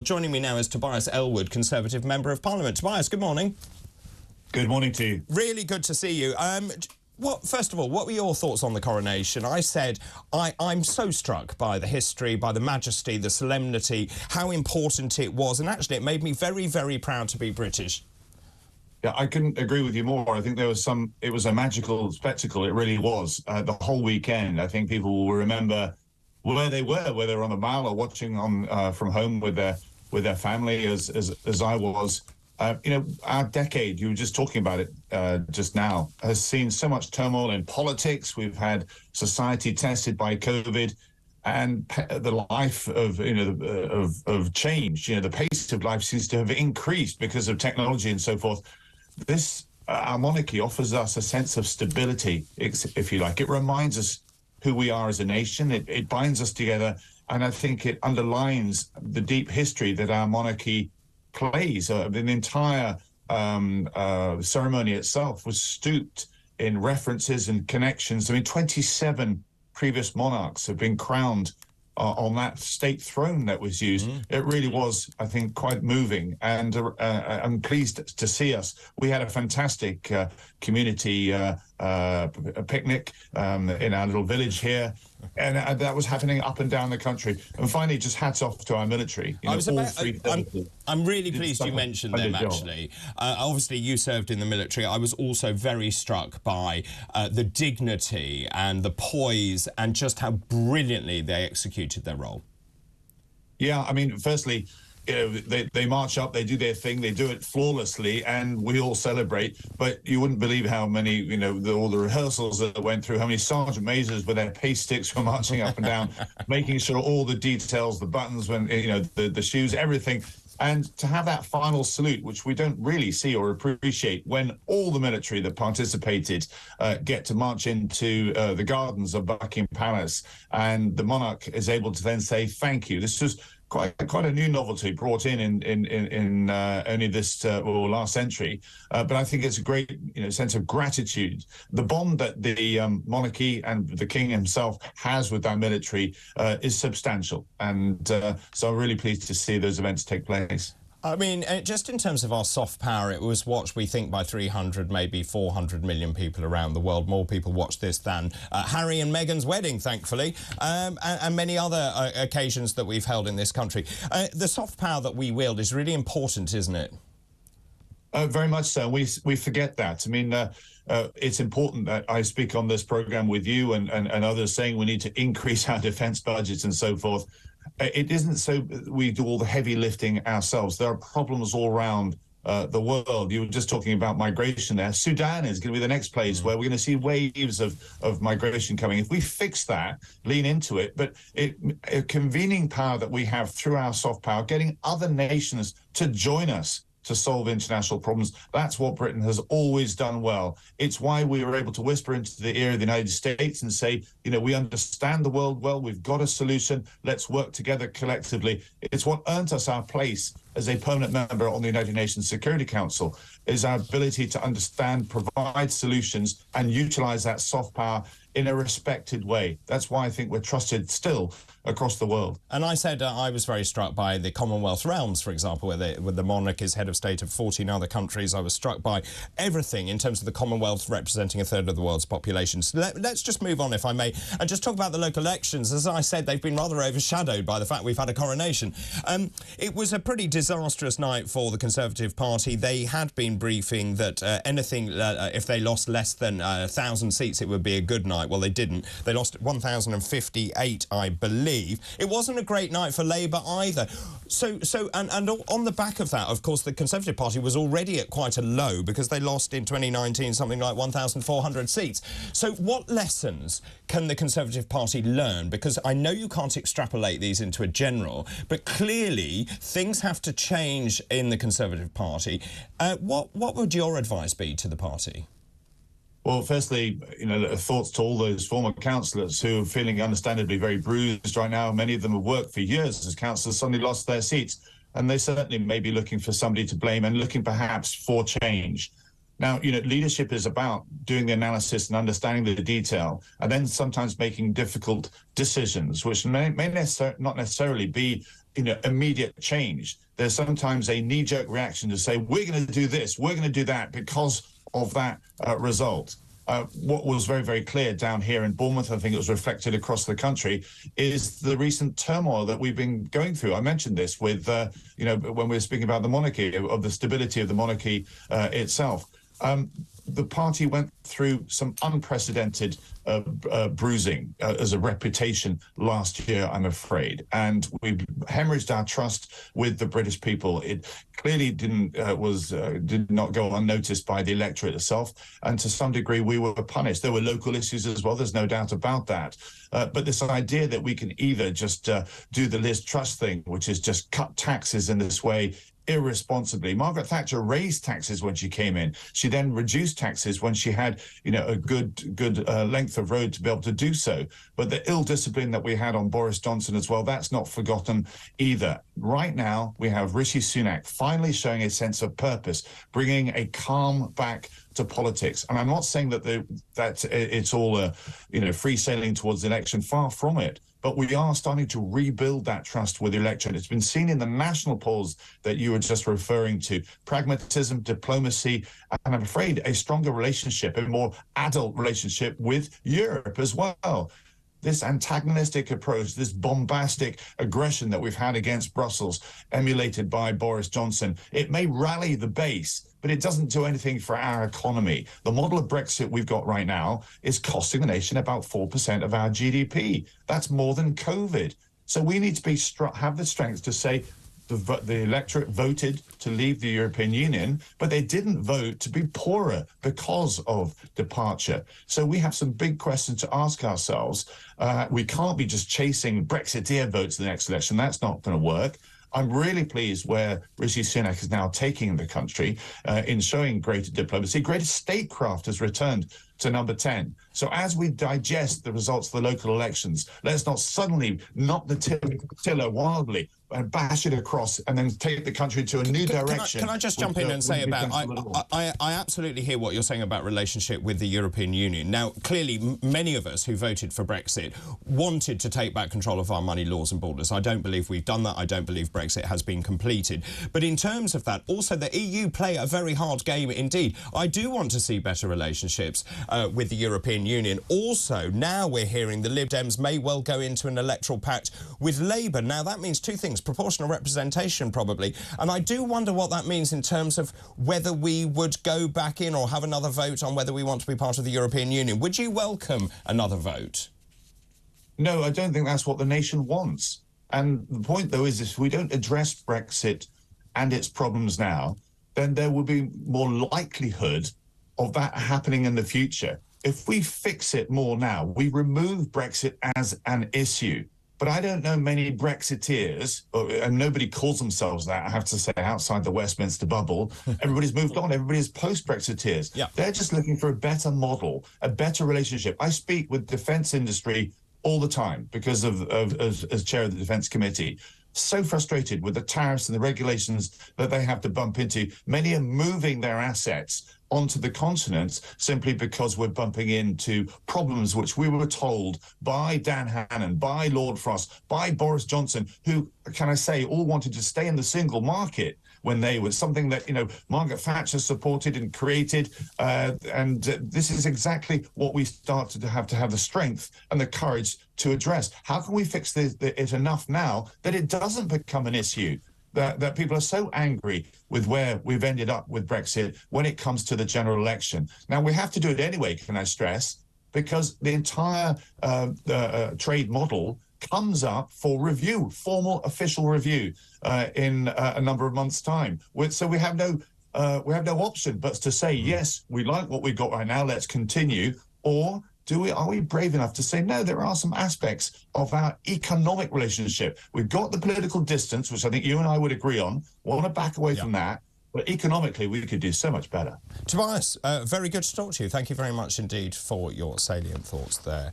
Joining me now is Tobias Ellwood, Conservative Member of Parliament. Tobias, good morning. Good morning to you. Really good to see you. First of all, what were your thoughts on the coronation? I said I'm so struck by the history, by the majesty, the solemnity, how important it was, and actually it made me very, very proud to be British. Yeah, I couldn't agree with you more. I think it was a magical spectacle. It really was. The whole weekend, I think people will remember where they were, whether they're on the Mall or watching on from home with their family, as I was. Our decade, you were just talking about it just now, has seen so much turmoil in politics. We've had society tested by COVID, and the life of of change. The pace of life seems to have increased because of technology and so forth. Our monarchy offers us a sense of stability, if you like. It reminds us who we are as a nation. It binds us together, and I think it underlines the deep history that our monarchy plays. The entire ceremony itself was steeped in references and connections. I mean, 27 previous monarchs have been crowned on that state throne that was used. It really was, I think, quite moving, and I'm pleased to see us. We had a fantastic community picnic in our little village here, and that was happening up and down the country. And finally, just hats off to our military. I'm really pleased you mentioned them, actually. Obviously, you served in the military. I was also very struck by the dignity and the poise and just how brilliantly they executed their role. Yeah, I mean, firstly, they march up, they do their thing, they do it flawlessly, and we all celebrate. But you wouldn't believe how many, all the rehearsals that went through, how many sergeant majors with their pace sticks were marching up and down, making sure all the details, the buttons, when the shoes, everything. And to have that final salute, which we don't really see or appreciate, when all the military that participated get to march into the gardens of Buckingham Palace, and the monarch is able to then say thank you. This was quite a new novelty brought in only this last century, but I think it's a great sense of gratitude. The bond that the monarchy and the king himself has with our military is substantial, and so I'm really pleased to see those events take place. I mean, just in terms of our soft power, it was watched, we think, by 300, maybe 400 million people around the world. More people watched this than Harry and Meghan's wedding, thankfully, and many other occasions that we've held in this country. The soft power that we wield is really important, isn't it? Very much so. We forget that. I mean, it's important that I speak on this programme with you and others saying we need to increase our defence budgets and so forth. It isn't so we do all the heavy lifting ourselves. There are problems all around the world. You were just talking about migration there. Sudan is going to be the next place where we're going to see waves of migration coming. If we fix that, lean into it, but a convening power that we have through our soft power, getting other nations to join us to solve international problems. That's what Britain has always done well. It's why we were able to whisper into the ear of the United States and say, we understand the world well, we've got a solution, let's work together collectively. It's what earned us our place as a permanent member on the United Nations Security Council, is our ability to understand, provide solutions, and utilize that soft power in a respected way. That's why I think we're trusted still across the world. And I said I was very struck by the Commonwealth realms, for example, where the monarch is head of state of 14 other countries. I was struck by everything in terms of the Commonwealth representing a third of the world's population. So let's just move on, if I may, and just talk about the local elections. As I said, they've been rather overshadowed by the fact we've had a coronation. It was a pretty disastrous night for the Conservative Party. They had been briefing that if they lost less than 1,000 seats, it would be a good night. Well, they didn't. They lost 1,058, I believe. It wasn't a great night for Labour either. And on the back of that, of course, the Conservative Party was already at quite a low because they lost in 2019 something like 1,400 seats. So what lessons can the Conservative Party learn? Because I know you can't extrapolate these into a general, but clearly things have to change in the Conservative Party. What would your advice be to the party? Well, firstly, thoughts to all those former councillors who are feeling understandably very bruised right now. Many of them have worked for years as councillors, suddenly lost their seats, and they certainly may be looking for somebody to blame and looking perhaps for change. Now, leadership is about doing the analysis and understanding the detail, and then sometimes making difficult decisions, which may not necessarily be immediate change. There's sometimes a knee-jerk reaction to say, we're going to do this, we're going to do that because of that result. What was very, very clear down here in Bournemouth, I think it was reflected across the country, is the recent turmoil that we've been going through. I mentioned this with, when we were speaking about the monarchy, of the stability of the monarchy itself. The party went through some unprecedented bruising as a reputation last year, I'm afraid, and we hemorrhaged our trust with the British people. It clearly did not go unnoticed by the electorate itself, and to some degree we were punished. There were local issues as well, there's no doubt about that. But this idea that we can either just do the Liz Truss thing, which is just cut taxes in this way irresponsibly. Margaret Thatcher raised taxes when she came in. She then reduced taxes when she had, a good length of road to be able to do so. But the ill discipline that we had on Boris Johnson as well, that's not forgotten either. Right now, we have Rishi Sunak finally showing a sense of purpose, bringing a calm back to politics. And I'm not saying that it's all, free sailing towards the election. Far from it. But we are starting to rebuild that trust with the electorate. It's been seen in the national polls that you were just referring to. Pragmatism, diplomacy, and I'm afraid a stronger relationship, a more adult relationship with Europe as well. This antagonistic approach, this bombastic aggression that we've had against Brussels, emulated by Boris Johnson, it may rally the base, but it doesn't do anything for our economy. The model of Brexit we've got right now is costing the nation about 4% of our GDP. That's more than COVID. So we need to have the strength to say the electorate voted to leave the European Union, but they didn't vote to be poorer because of departure. So we have some big questions to ask ourselves. We can't be just chasing Brexiteer votes in the next election. That's not going to work. I'm really pleased where Rishi Sunak is now taking the country in showing greater diplomacy. Greater statecraft has returned to number 10. So as we digest the results of the local elections, let's not suddenly knock the tiller wildly and bash it across and then take the country to a new direction. Can I just jump in and say about, I absolutely hear what you're saying about relationship with the European Union. Now, clearly, many of us who voted for Brexit wanted to take back control of our money, laws and borders. I don't believe we've done that. I don't believe Brexit has been completed. But in terms of that, also the EU play a very hard game indeed. I do want to see better relationships with the European Union. Also, now we're hearing the Lib Dems may well go into an electoral pact with Labour. Now, that means two things. Proportional representation, probably. And I do wonder what that means in terms of whether we would go back in or have another vote on whether we want to be part of the European Union. Would you welcome another vote? No, I don't think that's what the nation wants. And the point, though, is if we don't address Brexit and its problems now, then there will be more likelihood of that happening in the future. If we fix it more now, we remove Brexit as an issue. But I don't know many Brexiteers, and nobody calls themselves that, I have to say, outside the Westminster bubble. Everybody's moved on. Everybody's post-Brexiteers. Yeah. They're just looking for a better model, a better relationship. I speak with defence industry all the time because as chair of the Defence Committee. So frustrated with the tariffs and the regulations that they have to bump into. Many are moving their assets onto the continent simply because we're bumping into problems which we were told by Dan Hannan, by Lord Frost, by Boris Johnson, who, can I say, all wanted to stay in the single market when they were something that, Margaret Thatcher supported and created. And this is exactly what we started to have the strength and the courage to address. How can we fix it enough now that it doesn't become an issue? That people are so angry with where we've ended up with Brexit when it comes to the general election. Now, we have to do it anyway, can I stress, because the entire trade model comes up for review, formal official review in a number of months' time. So we have no option but to say, yes, we like what we've got right now, let's continue, or are we brave enough to say, no, there are some aspects of our economic relationship. We've got the political distance, which I think you and I would agree on. We want to back away from that. But economically, we could do so much better. Tobias, very good to talk to you. Thank you very much indeed for your salient thoughts there.